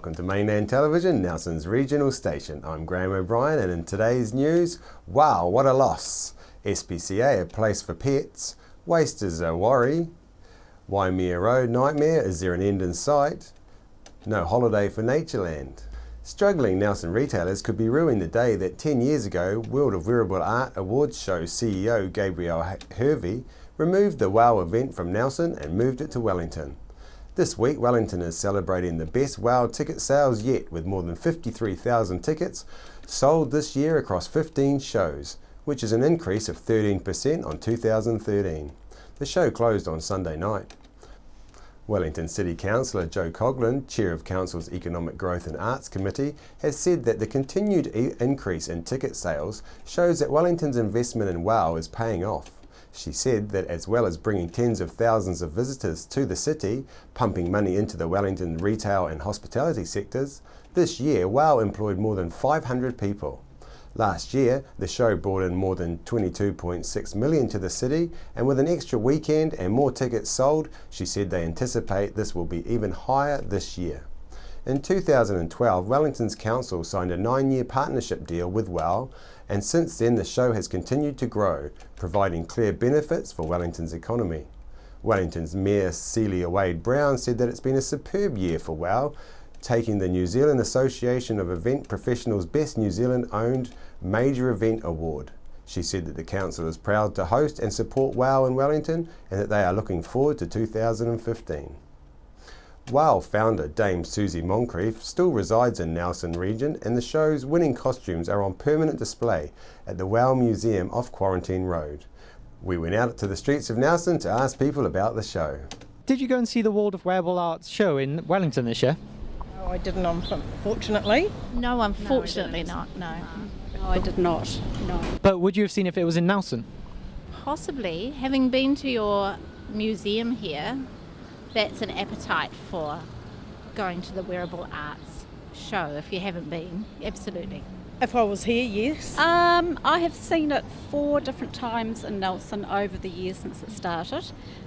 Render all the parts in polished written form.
Welcome to Mainland Television, Nelson's regional station. I'm Graham O'Brien, and in today's news, wow, what a loss. SPCA, a place for pets. Waste is a worry. Waimea Road nightmare, is there an end in sight? No holiday for Natureland. Struggling Nelson retailers could be ruining the day that 10 years ago, World of Wearable Art Awards Show CEO Gabrielle Hervey removed the WOW event from Nelson and moved it to Wellington. This week, Wellington is celebrating the best WOW ticket sales yet, with more than 53,000 tickets sold this year across 15 shows, which is an increase of 13% on 2013. The show closed on Sunday night. Wellington City Councillor Joe Coughlin, Chair of Council's Economic Growth and Arts Committee, has said that the continued increase in ticket sales shows that Wellington's investment in WOW is paying off. She said that as well as bringing tens of thousands of visitors to the city, pumping money into the Wellington retail and hospitality sectors, this year WOW employed more than 500 people. Last year, the show brought in more than $22.6 million to the city, and with an extra weekend and more tickets sold, she said they anticipate this will be even higher this year. In 2012, Wellington's council signed a 9-year partnership deal with WOW, and since then the show has continued to grow, providing clear benefits for Wellington's economy. Wellington's Mayor Celia Wade-Brown said that it's been a superb year for WOW, taking the New Zealand Association of Event Professionals Best New Zealand-owned Major Event Award. She said that the council is proud to host and support WOW in Wellington and that they are looking forward to 2015. WOW founder Dame Susie Moncrief still resides in Nelson region, and the show's winning costumes are on permanent display at the WOW Museum off Quarantine Road. We went out to the streets of Nelson to ask people about the show. Did you go and see the World of Wearable Art Show in Wellington this year? No, I didn't, unfortunately. No, unfortunately not, no. No, I did not, no. But would you have seen if it was in Nelson? Possibly. Having been to your museum here, that's an appetite for going to the Wearable Arts Show if you haven't been, absolutely. If I was here, yes. I have seen it 4 different times in Nelson over the years since it started.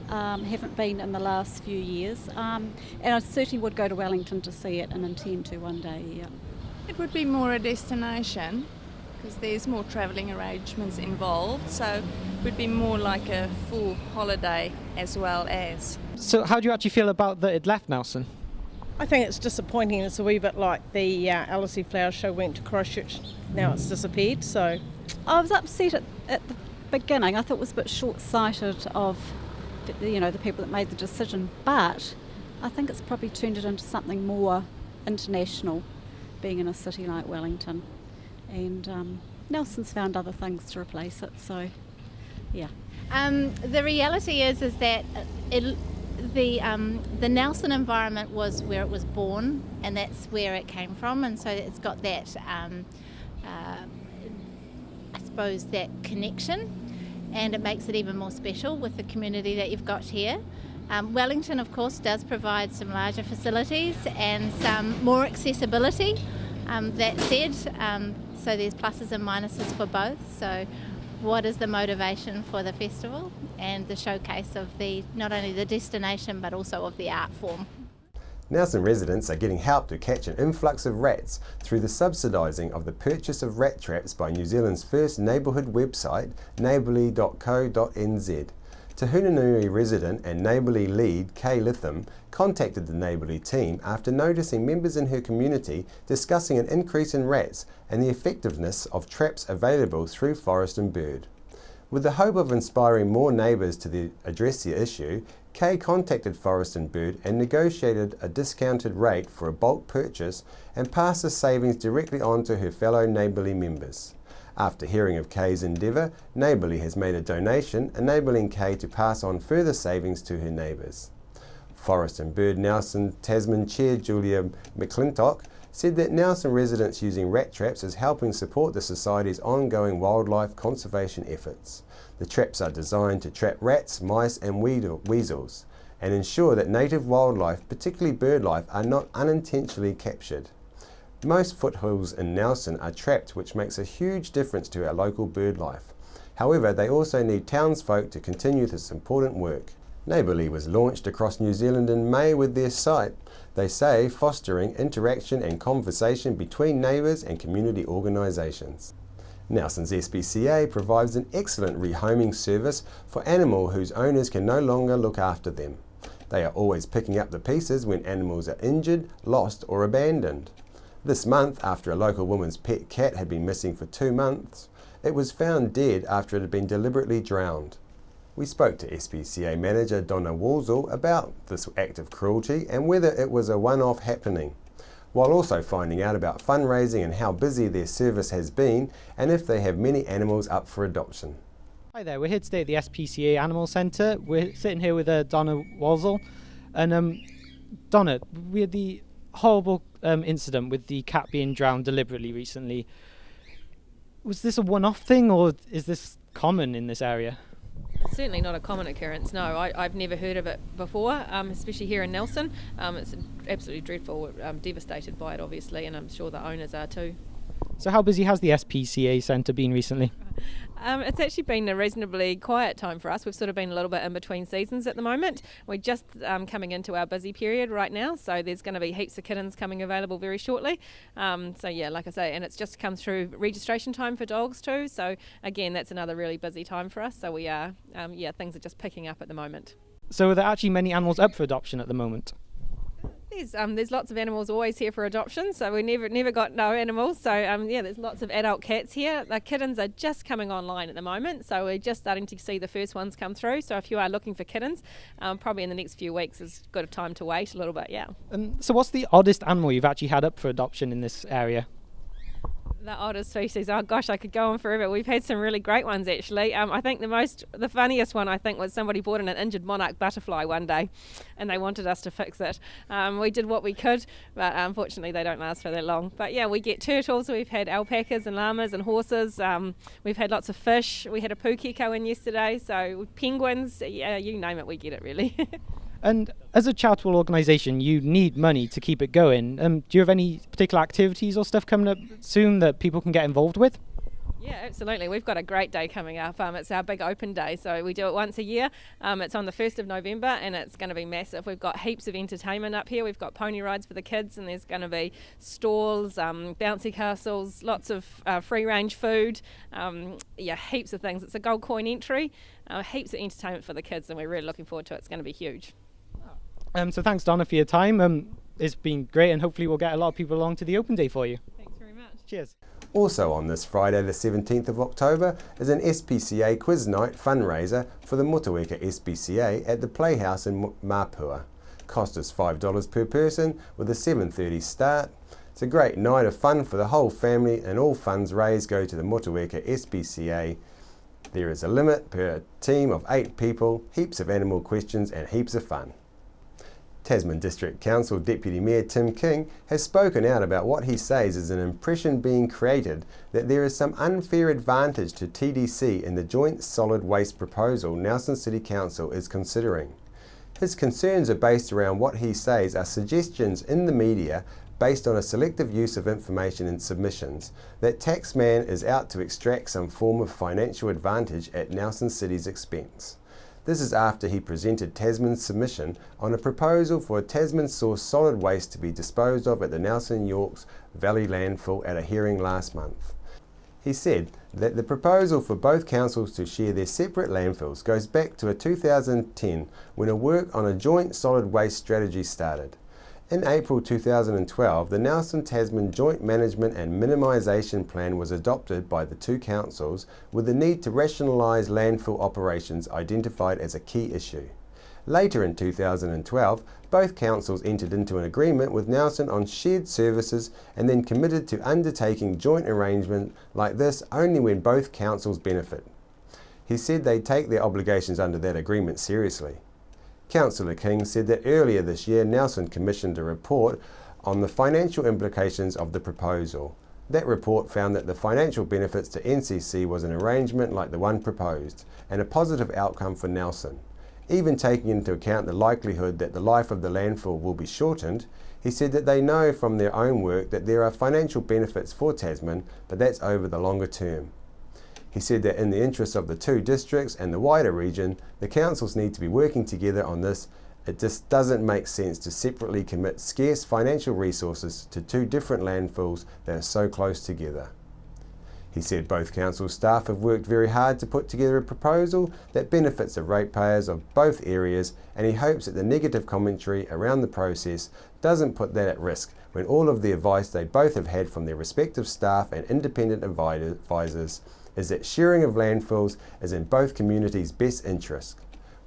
Haven't been in the last few years. And I certainly would go to Wellington to see it and intend to one day, yeah. It would be more a destination because there's more travelling arrangements involved, so it would be more like a full holiday as well as. So how do you actually feel about that it left Nelson? I think it's disappointing. It's a wee bit like the Alice Flower Show went to Christchurch. Now it's disappeared, so... I was upset at the beginning. I thought it was a bit short-sighted of the people that made the decision, but I think it's probably turned it into something more international, being in a city like Wellington. And Nelson's found other things to replace it, so yeah. The reality is that the Nelson environment was where it was born, and that's where it came from, and so it's got that, I suppose, that connection, and it makes it even more special with the community that you've got here. Wellington, of course, does provide some larger facilities and some more accessibility. That said, so there's pluses and minuses for both. So what is the motivation for the festival and the showcase of not only the destination but also of the art form? Nelson residents are getting help to catch an influx of rats through the subsidising of the purchase of rat traps by New Zealand's first neighbourhood website, neighbourly.co.nz. Te Hunanui resident and Neighbourly lead Kay Litham contacted the Neighbourly team after noticing members in her community discussing an increase in rats and the effectiveness of traps available through Forest and Bird. With the hope of inspiring more neighbours to address the issue, Kay contacted Forest and Bird and negotiated a discounted rate for a bulk purchase and passed the savings directly on to her fellow Neighbourly members. After hearing of Kay's endeavour, Neighbourly has made a donation, enabling Kay to pass on further savings to her neighbours. Forest and Bird Nelson Tasman Chair Julia McClintock said that Nelson residents using rat traps is helping support the Society's ongoing wildlife conservation efforts. The traps are designed to trap rats, mice and weasels and ensure that native wildlife, particularly birdlife, are not unintentionally captured. Most foothills in Nelson are trapped, which makes a huge difference to our local bird life. However, they also need townsfolk to continue this important work. Neighbourly was launched across New Zealand in May with their site, they say, fostering interaction and conversation between neighbours and community organisations. Nelson's SPCA provides an excellent rehoming service for animals whose owners can no longer look after them. They are always picking up the pieces when animals are injured, lost or abandoned. This month, after a local woman's pet cat had been missing for 2 months, it was found dead after it had been deliberately drowned. We spoke to SPCA manager Donna Walsall about this act of cruelty and whether it was a one-off happening, while also finding out about fundraising and how busy their service has been and if they have many animals up for adoption. Hi there, we're here today at the SPCA Animal Centre. We're sitting here with Donna Walsall. And Donna, we had the horrible incident with the cat being drowned deliberately recently. Was this a one-off thing or is this common in this area? It's certainly not a common occurrence, no. I've never heard of it before, especially here in Nelson. It's absolutely dreadful. I'm devastated by it, obviously, and I'm sure the owners are too. So how busy has the SPCA Centre been recently? It's actually been a reasonably quiet time for us. We've sort of been a little bit in between seasons at the moment. We're just coming into our busy period right now, so there's going to be heaps of kittens coming available very shortly. So yeah, like I say, and it's just come through registration time for dogs too. So again, that's another really busy time for us. So we are, things are just picking up at the moment. So are there actually many animals up for adoption at the moment? There's lots of animals always here for adoption, so we never got no animals. So there's lots of adult cats here. The kittens are just coming online at the moment, so we're just starting to see the first ones come through. So if you are looking for kittens, probably in the next few weeks is good time to wait a little bit. Yeah. So what's the oddest animal you've actually had up for adoption in this area? The oddest species, oh gosh, I could go on forever. We've had some really great ones actually. I think the funniest one I think was somebody bought in an injured monarch butterfly one day and they wanted us to fix it. We did what we could, but unfortunately they don't last for that long. But yeah, we get turtles, we've had alpacas and llamas and horses, we've had lots of fish, we had a pukeko in yesterday, so penguins, yeah, you name it, we get it really. And as a charitable organisation, you need money to keep it going. Do you have any particular activities or stuff coming up soon that people can get involved with? Yeah, absolutely. We've got a great day coming up. It's our big open day, so we do it once a year. It's on the 1st of November and it's going to be massive. We've got heaps of entertainment up here. We've got pony rides for the kids and there's going to be stalls, bouncy castles, lots of free range food, heaps of things. It's a gold coin entry, heaps of entertainment for the kids and we're really looking forward to it. It's going to be huge. So thanks, Donna, for your time. It's been great and hopefully we'll get a lot of people along to the open day for you. Thanks very much. Cheers. Also on this Friday the 17th of October is an SPCA quiz night fundraiser for the Motueka SPCA at the Playhouse in Mapua. Cost is $5 per person with a 7:30 start. It's a great night of fun for the whole family and all funds raised go to the Motueka SPCA. There is a limit per team of 8 people, heaps of animal questions and heaps of fun. Tasman District Council Deputy Mayor Tim King has spoken out about what he says is an impression being created that there is some unfair advantage to TDC in the joint solid waste proposal Nelson City Council is considering. His concerns are based around what he says are suggestions in the media based on a selective use of information in submissions that Taxman is out to extract some form of financial advantage at Nelson City's expense. This is after he presented Tasman's submission on a proposal for a Tasman source solid waste to be disposed of at the Nelson Yorks Valley landfill at a hearing last month. He said that the proposal for both councils to share their separate landfills goes back to 2010 when a work on a joint solid waste strategy started. In April 2012, the Nelson Tasman Joint Management and Minimisation Plan was adopted by the two councils with the need to rationalise landfill operations identified as a key issue. Later in 2012, both councils entered into an agreement with Nelson on shared services and then committed to undertaking joint arrangement like this only when both councils benefit. He said they take their obligations under that agreement seriously. Councillor King said that earlier this year Nelson commissioned a report on the financial implications of the proposal. That report found that the financial benefits to NCC was an arrangement like the one proposed and a positive outcome for Nelson. Even taking into account the likelihood that the life of the landfill will be shortened, he said that they know from their own work that there are financial benefits for Tasman, but that's over the longer term. He said that in the interests of the two districts and the wider region, the councils need to be working together on this. It just doesn't make sense to separately commit scarce financial resources to two different landfills that are so close together. He said both council staff have worked very hard to put together a proposal that benefits the ratepayers of both areas, and he hopes that the negative commentary around the process doesn't put that at risk when all of the advice they both have had from their respective staff and independent advisors is that sharing of landfills is in both communities' best interest.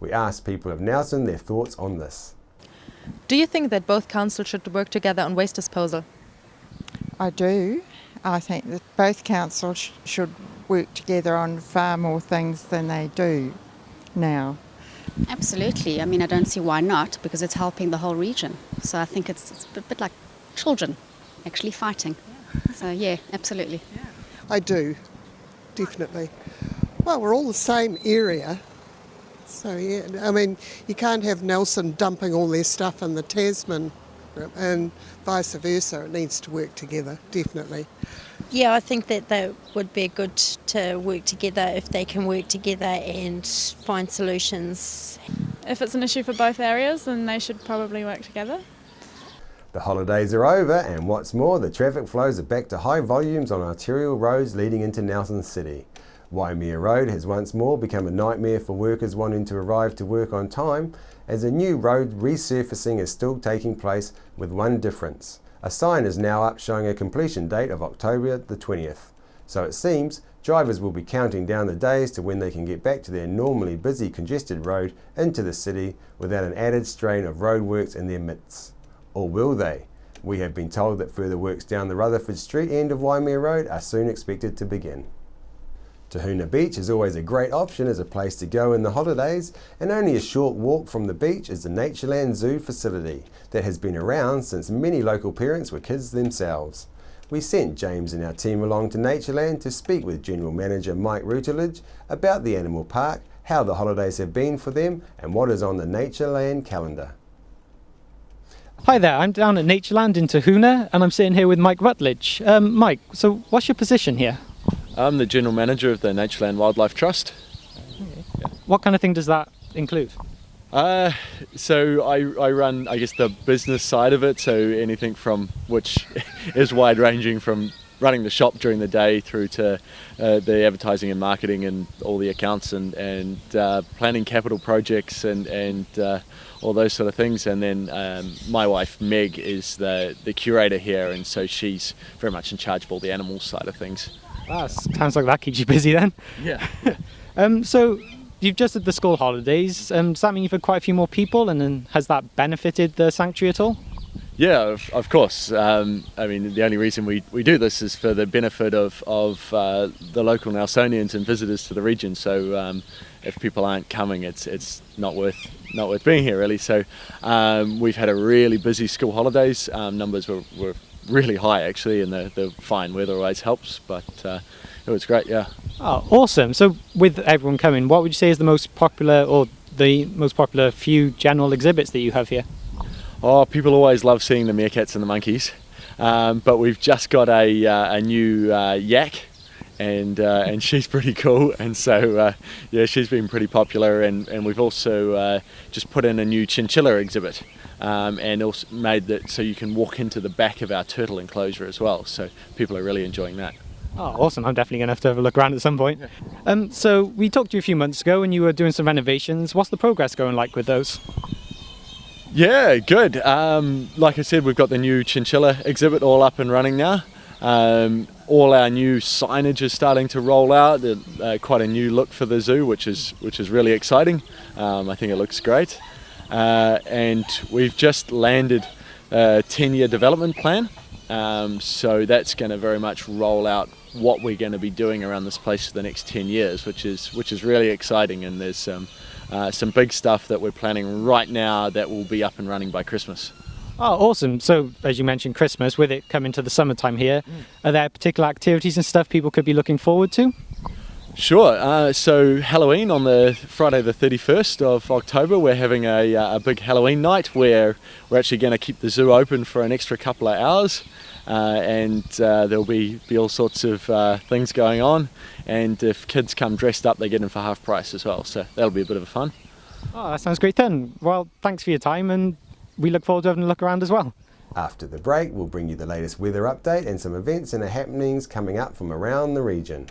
We asked people of Nelson their thoughts on this. Do you think that both councils should work together on waste disposal? I do. I think that both councils should work together on far more things than they do now. Absolutely. I mean, I don't see why not, because it's helping the whole region. So I think it's a bit like children actually fighting. So yeah, absolutely. I do, definitely. Well, we're all the same area. So yeah, I mean, you can't have Nelson dumping all their stuff in the Tasman and vice versa. It needs to work together, definitely. Yeah, I think that they would be good to work together if they can work together and find solutions. If it's an issue for both areas, then they should probably work together. The holidays are over, and what's more, the traffic flows are back to high volumes on arterial roads leading into Nelson City. Waimea Road has once more become a nightmare for workers wanting to arrive to work on time, as a new road resurfacing is still taking place, with one difference. A sign is now up showing a completion date of October the 20th. So it seems drivers will be counting down the days to when they can get back to their normally busy congested road into the city without an added strain of roadworks in their midst. Or will they? We have been told that further works down the Rutherford Street end of Waimea Road are soon expected to begin. Tahuna Beach is always a great option as a place to go in the holidays, and only a short walk from the beach is the Natureland Zoo facility that has been around since many local parents were kids themselves. We sent James and our team along to Natureland to speak with General Manager Mike Rutledge about the animal park, how the holidays have been for them, and what is on the Natureland calendar. Hi there, I'm down at Natureland in Tahuna, and I'm sitting here with Mike Rutledge. Mike, so what's your position here? I'm the General Manager of the Natureland Wildlife Trust. What kind of thing does that include? So I run, I guess, the business side of it, so anything from which is wide ranging from running the shop during the day through to the advertising and marketing and all the accounts and planning capital projects and all those sort of things. And then my wife Meg is the curator here, and so she's very much in charge of all the animals side of things. Sounds like that keeps you busy then. Yeah. So you've just had the school holidays. Does that mean you've had quite a few more people, and then has that benefited the sanctuary at all? Yeah, of course. I mean, the only reason we do this is for the benefit of the local Nelsonians and visitors to the region. So if people aren't coming, it's not worth being here really. So we've had a really busy school holidays. Numbers were really high actually, and the fine weather always helps, but it was great. Yeah. Oh, awesome. So with everyone coming, what would you say is the most popular few general exhibits that you have here? Oh, people always love seeing the meerkats and the monkeys, but we've just got a new yak, and she's pretty cool, and so yeah, she's been pretty popular, and we've also just put in a new chinchilla exhibit, and also made that so you can walk into the back of our turtle enclosure as well, so people are really enjoying that. Oh, awesome. I'm definitely going to have a look around at some point. So we talked to you a few months ago and you were doing some renovations. What's the progress going like with those? Yeah, good. Like I said, we've got the new chinchilla exhibit all up and running now. All our new signage is starting to roll out. Quite a new look for the zoo, which is really exciting. I think it looks great. And we've just landed a 10-year development plan. So that's going to very much roll out what we're going to be doing around this place for the next 10 years, which is really exciting. And there's some big stuff that we're planning right now that will be up and running by Christmas. Oh, awesome. So as you mentioned, Christmas, with it coming to the summertime here, are there particular activities and stuff people could be looking forward to? Sure. So Halloween on the Friday the 31st of October, we're having a big Halloween night where we're actually going to keep the zoo open for an extra couple of hours. And there'll be all sorts of things going on, and if kids come dressed up, they get in for half price as well, so that'll be a bit of fun. Oh, that sounds great then. Well, thanks for your time, and we look forward to having a look around as well. After the break, we'll bring you the latest weather update and some events and happenings coming up from around the region.